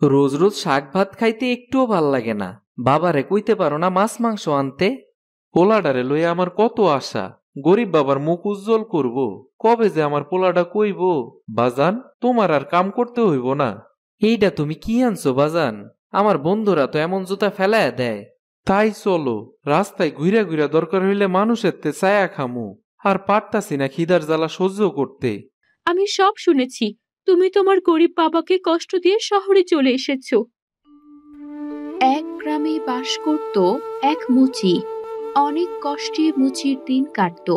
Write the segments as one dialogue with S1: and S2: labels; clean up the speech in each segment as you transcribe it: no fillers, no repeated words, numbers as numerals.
S1: রোজ রোজ শাক ভাত খাইতে একটুও ভাল লাগে না। বাবারে কইতে পারো না মাছ মাংস আনতে?
S2: পোলাডারে লইয়া আমার কত আশা, গরিব বাবার মুখ উজ্জ্বল করব। কবে যে আমার পোলাডা কইব, বাজান তোমার আর কাম করতে হইব না।
S1: এইটা তুমি কি আনছো বাজান? আমার বন্ধুরা তো এমন জুতা ফেলায় দেয়।
S2: তাই চলো, রাস্তায় ঘুরা ঘুরা দরকার হইলে মানুষের তে ছায়া খামু। আর পারতাছি না খিদার জ্বালা সহ্য করতে।
S3: আমি সব শুনেছি। তুমি তোমার গরিব বাবাকে কষ্ট দিয়ে শহরে চলে এসেছো। এক গ্রামে বাস করত এক মুচি। অনেক কষ্টে মুচির দিন কাটতো।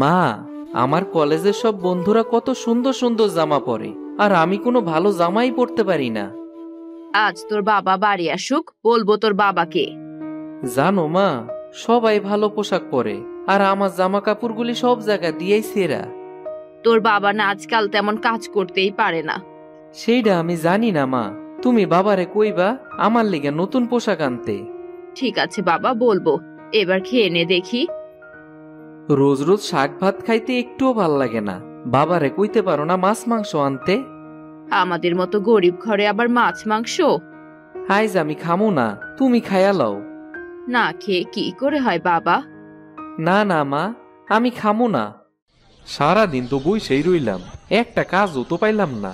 S1: মা, আমার কলেজের সব বন্ধুরা কত সুন্দর সুন্দর জামা পরে, আর আমি কোনো ভালো জামাই পরতে পারি না।
S3: আজ তোর বাবা বাড়ি আসুক, বলবো তোর বাবাকে।
S1: জানো মা, সবাই ভালো পোশাক পরে, আর আমার জামা কাপড়গুলি সব জায়গা দিয়েই সেরা।
S3: তোর বাবা না আজকাল তেমন কাজ করতেই পারে না।
S1: সেইটা আমি জানি না মা, তুমি বাবারে কইবা আমার লিগে নতুন পোশাক আনতে।
S3: ঠিক আছে বাবা, বলবো। এবার খেয়ে নে দেখি।
S1: রোজ রোজ শাক ভাত খাইতে একটুও ভাল লাগে না। বাবারে কইতে পারো না মাছ মাংস আনতে?
S3: আমাদের মতো গরিব ঘরে আবার মাছ মাংস?
S1: আইজ আমি খামু না, তুমি খাইয়া লও।
S3: না খেয়ে কি করে হয় বাবা?
S1: না না মা, আমি খামু না।
S2: সারাদিন তো বইসেই রইলাম, একটা কাজও তো পাইলাম না।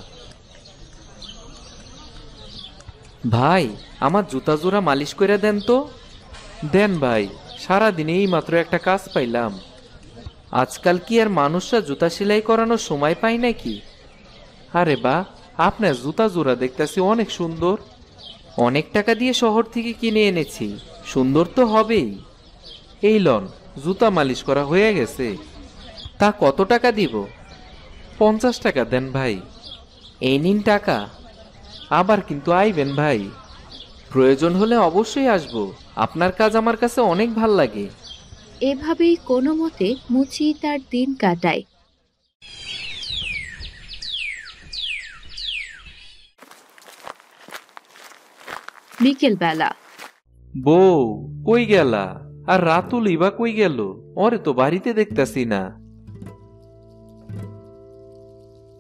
S1: ভাই, আমার জুতা জোড়া মালিশ করে দেন তো।
S2: দেন ভাই, সারাদিন এই মাত্র একটা কাজ পাইলাম।
S1: আজকাল কি আর মানুষরা জুতা সেলাই করানোর সময় পায় নাকি?
S2: আরে বা, আপনার জুতা জোড়া দেখতেছি অনেক সুন্দর।
S1: অনেক টাকা দিয়ে শহর থেকে কিনে এনেছি, সুন্দর তো হবেই।
S2: এই লন, জুতা মালিশ করা হয়ে গেছে।
S1: তা কত টাকা দিব?
S2: 50 টাকা দেন ভাই।
S1: এই নিন টাকা।
S2: আবার কিন্তু আইবেন ভাই।
S1: প্রয়োজন হলে অবশ্যই আসব, আপনার কাজ আমার কাছে অনেক ভাল লাগে।
S3: এভাবেই কোনো মতে মুচি তার দিন কাটায়। বিকেল বেলা।
S2: বউ কই গেলা? আর রাতুল ইবা কই গেল? ওরে তো বাড়িতে দেখতাছি না।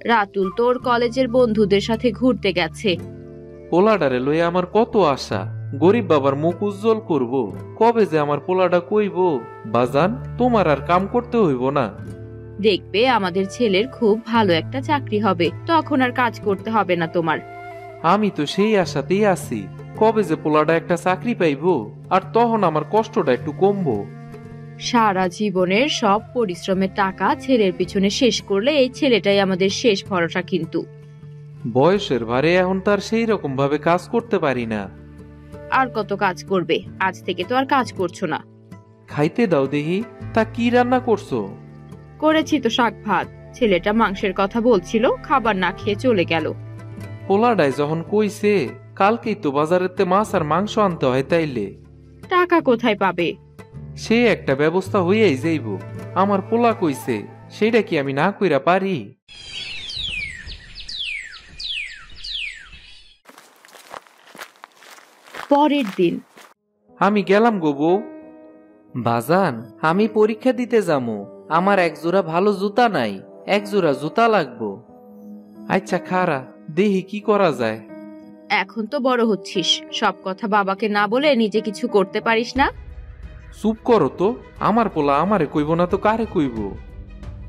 S3: রাতুল তোর কলেজের বন্ধুদের সাথে ঘুরতে গেছে।
S2: পোলাডারে লইয়া আমার কত আশা, গরিব বাবার মুখ উজ্জ্বল করব। কবে যে আমার পোলাডা কইব, বাজান তোমার আর কাম করতে হইব না।
S3: দেখবে আমাদের ছেলের খুব ভালো একটা চাকরি হবে, তখন আর কাজ করতে হবে না তোমার।
S2: আমি তো সেই আশাতেই আছি, কবে যে পোলাডা একটা চাকরি পাইব, আর তখন আমার কষ্টটা একটু কমবো।
S3: সারা জীবনের সব পরিশ্রমের টাকা ছেলের পিছনে শেষ করলে এই ছেলেটাই আমাদের শেষ ভরসা। কিন্তু
S2: বয়সের ভারে এখন তার সেই রকম ভাবে কাজ করতে পারি না।
S3: আর কত কাজ করবে? আজ থেকে তো আর কাজ করছো না।
S2: খাইতে দাও দেখি। তা কি রান্না করছো?
S3: করেছি তো শাক ভাত। ছেলেটা মাংসের কথা বলছিল, খাবার না খেয়ে চলে গেল।
S2: পোলাডায় যখন কইছে কালকেই তো বাজারেতে মাছ আর মাংস আনতে হয়, তাইলে
S3: টাকা কোথায় পাবে?
S2: সে একটা ব্যবস্থা হইয়াই যাইব। আমার পোলা কইছে, সেটা কি আমি না কইরা পারি?
S3: পরের দিন।
S2: আমি গেলাম গো বউ।
S1: বাজান, আমি পরীক্ষা দিতে যাবো, আমার এক জোড়া ভালো জুতা নাই, এক জোড়া জুতা লাগবো।
S2: আচ্ছা খারা, দেখি কি করা যায়।
S3: এখন তো বড় হচ্ছিস, সব কথা বাবাকে না বলে নিজে কিছু করতে পারিস না?
S2: চুপ করো তো, আমার পোলা আমারে কইব না তো কারে কইব?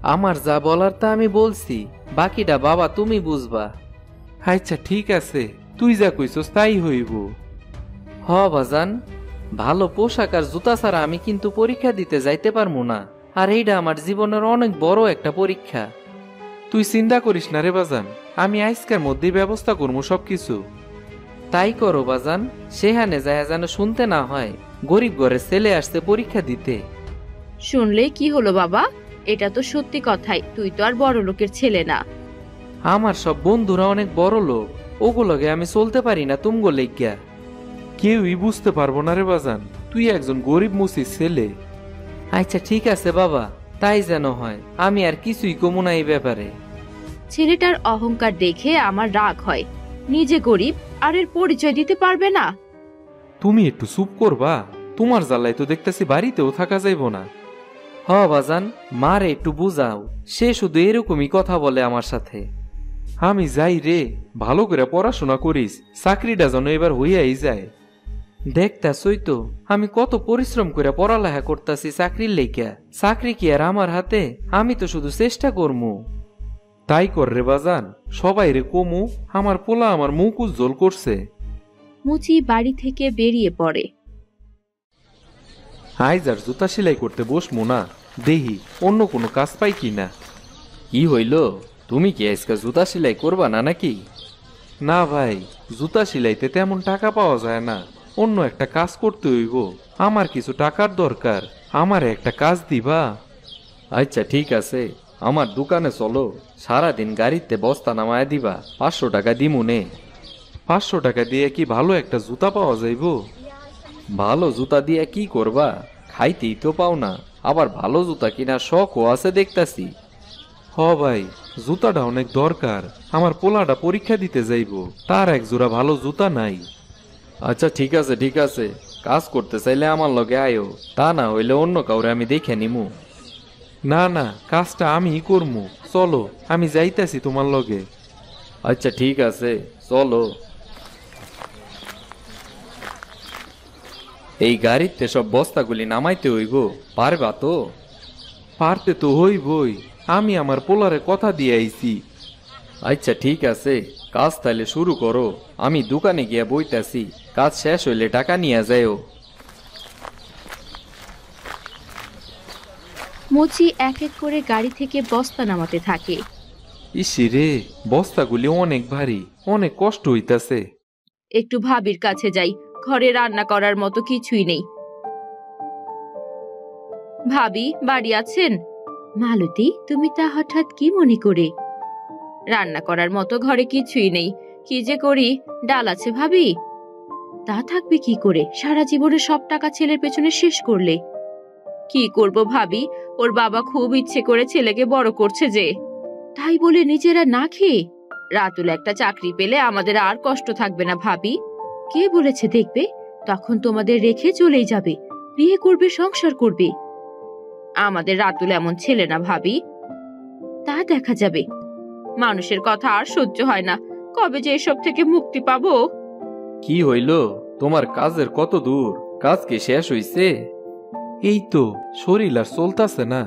S1: আমার যা বলার তা আমি বলছি, বাকিটা বাবা তুমি বুঝবা।
S2: আচ্ছা ঠিক আছে, তুই যা কইছস তাই হইব।
S1: হ বাজান, ভালো পোশাক আর জুতা ছাড়া আমি কিন্তু পরীক্ষা দিতে যাইতে পারবো না, আর এইটা আমার জীবনের অনেক বড় একটা পরীক্ষা।
S2: তুই চিন্তা করিস না রে বাজান, আমি আজকের মধ্যেই ব্যবস্থা করবো সবকিছু।
S1: তাই করো বাজান, সেখানে যায় যেন শুনতে না হয় গরিব ঘরের ছেলে আসছে পরীক্ষা দিতে।
S3: শুনলে কি হলো বাবা? এটা তো সত্যি কথাই, তুই তো আর বড় লোকের ছেলে না।
S1: আমার সব বন্ধুরা অনেক বড় লোক, ওগুলোকে আমি চলতে পারি না তুমগো লেগিয়া।
S2: কেউই বুঝতে পারবো না রে বাজান, তুই একজন গরিব মুসির ছেলে।
S1: আচ্ছা ঠিক আছে বাবা, তাই যেন হয়, আমি আর কিছুই কমু না এই ব্যাপারে।
S3: ছেলেটার অহংকার দেখে আমার রাগ হয়। নিজে গরিব আর এর পরিচয় দিতে পারবে না।
S2: তুমি একটু চুপ করবা? তোমার জ্বালায় তো দেখতেছি বাড়িতেও থাকা যাইব না।
S1: হ বাজান, মারে একটু বুঝাও, সে শুধু এরকমই কথা বলে আমার সাথে।
S2: আমি যাই রে, ভালো করে পড়াশোনা করিস, চাকরিটা যেন এবার হইয়াই যায়।
S1: দেখতাছই তো আমি কত পরিশ্রম করে পড়ালেখা করতেছি চাকরির লেগা। চাকরি কি আর আমার হাতে? আমি তো শুধু চেষ্টা করমু।
S2: তাই কর রে বাজান, সবাই রে কমু আমার পোলা আমার মুখ উজ্জ্বল করছে।
S3: মুচি বাড়ি থেকে বেরিয়ে পড়ে।
S2: আইজ আর জুতা সেলাই করতে বসমু না, দেখি অন্য কোনো কাজ পাই কিনা।
S1: কি হইল, তুমি কি আজকে জুতা সেলাই করবা না নাকি?
S2: না ভাই, জুতা সেলাইতে তেমন টাকা পাওয়া যায় না, অন্য একটা কাজ করতে হইব। আমার কিছু টাকার দরকার, আমার একটা কাজ দিবা?
S1: আচ্ছা ঠিক আছে, আমার দোকানে চলো, সারাদিন গাড়িতে বস্তা নামায় দিবা, 500 টাকা দিমুনে।
S2: 500 টাকা দিয়ে কি ভালো একটা জুতা পাওয়া যাইব?
S1: ভালো জুতা দিয়ে কি করবা? খাইতেই তো পাও না, আবার ভালো জুতা কিনা শখও আছে দেখতাছি।
S2: হ ভাই, জুতাটা অনেক দরকার, আমার পোলাটা পরীক্ষা দিতে যাইব, তার এক জোড়া ভালো জুতা নাই।
S1: আচ্ছা ঠিক আছে ঠিক আছে, কাজ করতে চাইলে আমার লগে আয়ো, তা না হইলে অন্য কাউরে আমি দেখে নিমু।
S2: না না, কাজটা আমিই করমু, চলো আমি যাইতাছি তোমার লগে।
S1: আচ্ছা ঠিক আছে চলো। এই গাড়িতে সব বস্তাগুলি নামাইতে হইব, পারবা তো?
S2: পারতে তো হইবই, আমি আমার পোলারে কথা দিয়ে আইছি।
S1: আচ্ছা ঠিক আছে, কাজ তাহলে শুরু করো, আমি দোকানে গিয়া বইতাছি, কাজ শেষ হইলে টাকা নিয়ে যাইও।
S3: মুচি এক এক করে গাড়ি থেকে বস্তা নামাতে থাকে।
S2: ইসি রে, বস্তাগুলি অনেক ভারী, অনেক কষ্ট হইতাছে।
S3: একটু ভাবির কাছে যাই, ঘরে রান্না করার মতো কিছুই নেই। ভাবি বাড়ি আছেন? মালতী, তুমি তা হঠাৎ কি মনে করে? রান্না করার মতো ঘরে কিছুই নেই, কি যে করি। ডাল আছে ভাবি? তা থাকবে কি করে, সারা জীবনে সব টাকা ছেলের পেছনে শেষ করলে। কি করব ভাবি, ওর বাবা খুব ইচ্ছে করে ছেলেকে বড় করছে যে, তাই বলে নিজেরা না খেয়ে। রাতুল একটা চাকরি পেলে আমাদের আর কষ্ট থাকবে না ভাবি। কে বলেছে দেখবে, তখন তোমাদের রেখে চলেই যাবে, বিয়ে করবে, সংসার করবে। আমাদের রাতুল এমন ছেলে না ভাবি। তা দেখা যাবে, মানুষের কথা আর সহ্য হয় না, কবে যে এসব থেকে মুক্তি পাবো।
S1: কি হইল, তোমার কাজের কত দূর? কাজ কি শেষ হইছে?
S2: এই তো, শরীর আর চলতাছে না।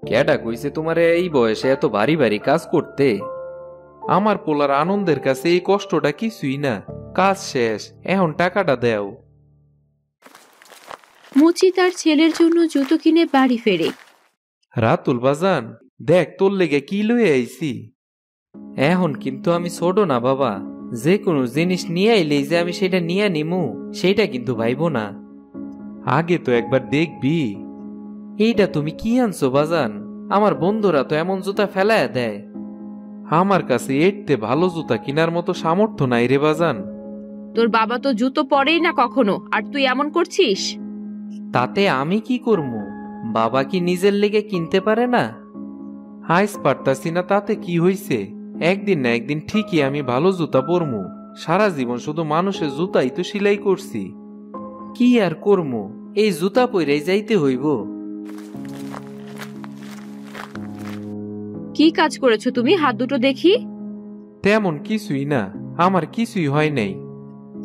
S1: কেডা কইছে তোমারে এই বয়সে এত ভারী ভারী কাজ করতে?
S2: আমার পোলার আনন্দের কাছে এই কষ্টটা কিছুই না। কাজ শেষ, এখন টাকাটা দেও।
S3: মুচি তার ছেলের জন্য জুতো কিনে বাড়ি ফেরে।
S2: রাতুল বাজান, দেখ তোর লেগে কি লয়ে আইছি।
S1: এখন কিন্তু আমি ছোট না বাবা, যে কোনো জিনিস নিয়ে আইলেই যে আমি সেটা নিয়ে নিমু সেটা কিন্তু ভাইবো না।
S2: আগে তো একবার দেখবি।
S1: এইটা তুমি কি আনছো বাজান? আমার বন্ধুরা তো এমন জুতা ফেলায় দেয়।
S2: আমার কাছে এরতে ভালো জুতা কেনার মতো সামর্থ্য নাই রে বাজান।
S3: তোর বাবা তো জুতো পরেই না কখনো, আর তুই এমন করছিস।
S1: তাতে আমি কি করবো? বাবা কি নিজের লেগে কিনতে পারে না?
S2: আইস পারতাছি না তাতে কি হইছে, একদিন না একদিন ঠিকই আমি ভালো জুতা পরমু। সারা জীবন শুধু মানুষের জুতাই তো সেলাই করছি।
S1: কি আর করমু, এই জুতা পইরাই যাইতে হইব।
S3: কি কাজ করেছো তুমি, হাত দুটো দেখি।
S2: তেমন কিছুই না, আমার কিছুই হয় নাই।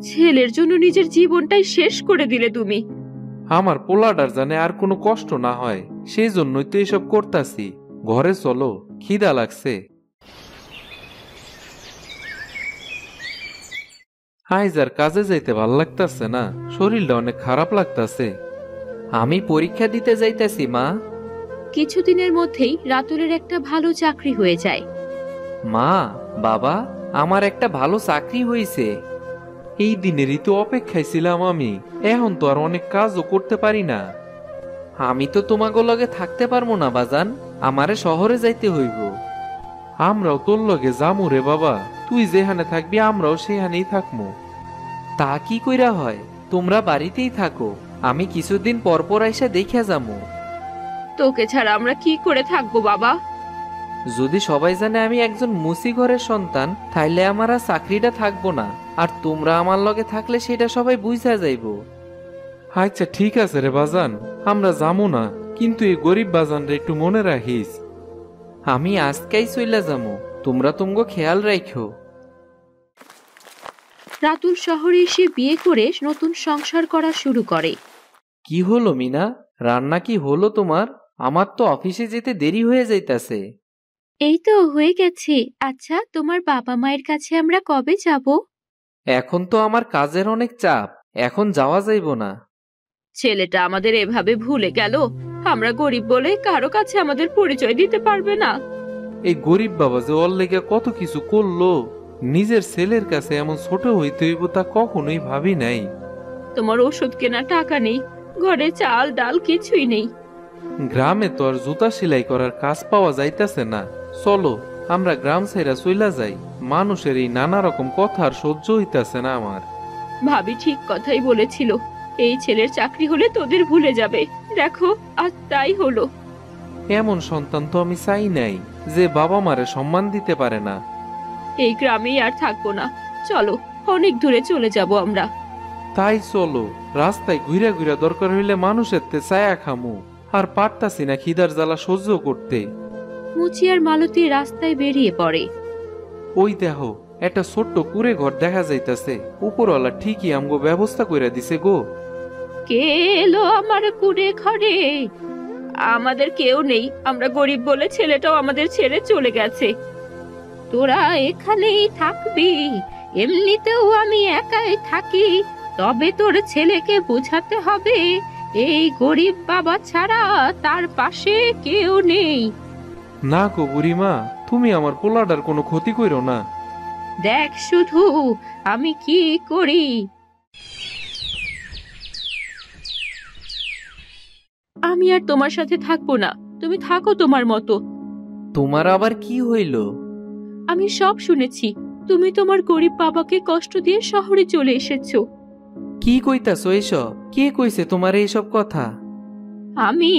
S3: ছেলের জন্য নিজের জীবনটাই শেষ করে দিলে তুমি।
S2: আমার পোলাডার জানে আর কোনো কষ্ট না হয়, সেই জন্যই তো এসব করতাছি। ঘরে চলো, খিদা লাগছে। আইজ আর কাজে যাইতে ভাল লাগতাছে না, শরীরটা অনেক খারাপ লাগতাছে।
S1: আমি পরীক্ষা দিতে যাইতাছি মা।
S3: কিছুদিনের মধ্যেই রাতুলের একটা ভালো চাকরি হয়ে যায়।
S1: মা, বাবা, আমার একটা ভালো চাকরি হয়েছে।
S2: এই দিনেরই তো অপেক্ষায় ছিলাম আমি, এখন তো আর অনেক কাজও করতে পারি না।
S1: আমি তো তোমাকে লগে থাকতে পারবো না বাজান, আমারে শহরে যাইতে হইব।
S2: আমরাও তোর লগে যামু রে বাবা, তুই যেখানে থাকবি আমরাও সেখানেই থাকবো।
S1: তা কি কইরা হয়, তোমরা বাড়িতেই থাকো, আমি কিছুদিন পর পর আইসা দেখে যাবো।
S3: তোকে ছাড়া আমরা কি করে থাকবো বাবা?
S1: যদি সবাই জানে আমি একজন মুসি ঘরের সন্তান, তাইলে আমার আর চাকরিটা থাকবো না, আর তোমরা আমার লগে থাকলে সেটা সবাই বুঝা যাইব।
S2: আচ্ছা ঠিক আছে রে বাজান, আমরা যামু না, কিন্তু এই গরিব বাজানরা একটু মনে রাখিস।
S1: আমি আজকেই চইলা যাবো, তোমরা তুমগো খেয়াল রাখো।
S3: রাতুল শহরে এসে বিয়ে করে নতুন সংসার করা শুরু করে।
S1: কি হলো মিনা, রান্না কি হলো তোমার? আমার তো অফিসে যেতে দেরি হয়ে যাইতাছে।
S3: এই তো হয়ে গেছে। আচ্ছা, তোমার বাবা মায়ের কাছে আমরা কবে যাব?
S1: এখন তো আমার কাজের অনেক চাপ, এখন যাওয়া যাইব না।
S3: ছেলেটা আমাদের এভাবে ভুলে গেল। আমরা গরিব বলে কারো কাছে আমাদের পরিচয় দিতে পারবে না।
S2: এই গরিব বাবা যে ওর লেগে কত কিছু করলো, নিজের ছেলের কাছে এমন ছোট হইতে হইব তা কখনোই ভাবি নাই।
S3: তোমার ওষুধ কেনা টাকা নেই, ঘরে চাল ডাল কিছুই নেই।
S2: গ্রামে তো আর জুতা সেলাই করার কাজ পাওয়া যাইতাছে না। চলো আমরা গ্রাম ছেড়ে চইলা যাই। মানুষের এই নানা রকম কথা আর সহ্য হইতাছে না আমার।
S3: ভাবি ঠিক কথাই বলেছিল, এই ছেলের চাকরি হলে তোদের ভুলে যাবে। দেখো আজ তাই হলো।
S2: এমন সন্তান তো আমি চাই নাই, যে বাবা মারে সম্মান দিতে পারে না।
S3: এই গ্রামেই আর থাকবো না, চলো অনেক দূরে চলে যাব আমরা।
S2: তাই চলো, রাস্তায় ঘুরে ঘুরে দরকার হইলে মানুষের তে ছায়া খামু। আর পারতাছি না খিদার জ্বালা সহ্য করতে।
S3: মুচি আর মালতী রাস্তায় বেরিয়ে পড়ে।
S2: ওই দেখো, একটা ছোট্ট কুড়ে ঘর দেখা যাইতাছে। উপরওয়ালা ঠিকই আমগো ব্যবস্থা কইরা দিছে গো।
S3: কে এলো আমার কুড়ে ঘরে? আমাদের কেউ নেই, আমরা গরিব বলে ছেলেটাও আমাদের ছেড়ে চলে গেছে। তোরা এখানেই থাকবি? এমনিতেও আমি একাই থাকি, তবে তোর ছেলেকে বোঝাতে হবে এই গরিব বাবা ছাড়া তার পাশে কেউ নেই।
S2: না গো বুড়িমা, তুমি আমার পোলাডার কোনো ক্ষতি কইরো না।
S3: দেখ শুধু আমি কি করি। আমি আর তোমার সাথে থাকবো না, তুমি থাকো তোমার মতো।
S1: তোমার আবার কি হইল?
S3: আমি সব শুনেছি, তুমি তোমার গরিব বাবাকে কষ্ট দিয়ে শহরে চলে এসেছো।
S1: কি কইতাছো এসব? কে কইছে তোমার এইসব কথা?
S3: আমি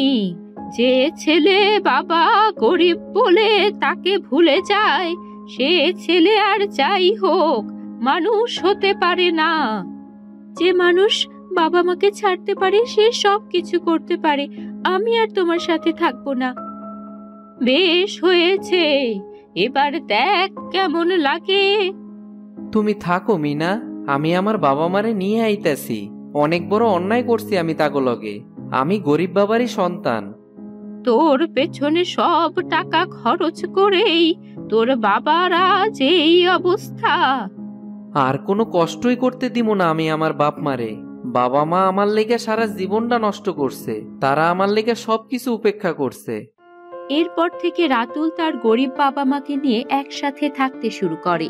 S3: যে ছেলে বাবা গরিব বলে তাকে ভুলে যায়, সে ছেলে আর যাই হোক মানুষ হতে পারে না। যে মানুষ বাবা মাকে ছাড়তে পারে সে সব কিছু করতে পারে। আমি আর তোমার সাথে থাকবো না। বেশ হয়েছে, এবার দেখ কেমন লাগে।
S1: তুমি থাকো মিনা, আমি আমার বাবা মারে নিয়ে আইতাছি। অনেক বড় অন্যায় করছি আমি তাগো লগে। আমি গরিব বাবারই সন্তান।
S3: তোর পেছনে সব টাকা খরচ করেই তোর বাবার আজ এই অবস্থা।
S1: আর কোনো কষ্টই করতে দিব না আমি আমার বাপ মারে। বাবা মা আমার লেগে সারা জীবনটা নষ্ট করছে, তারা আমার লেগে সবকিছু উপেক্ষা করছে।
S3: এরপর থেকে রাতুল তার গরিব বাবা মাকে নিয়ে একসাথে থাকতে শুরু করে।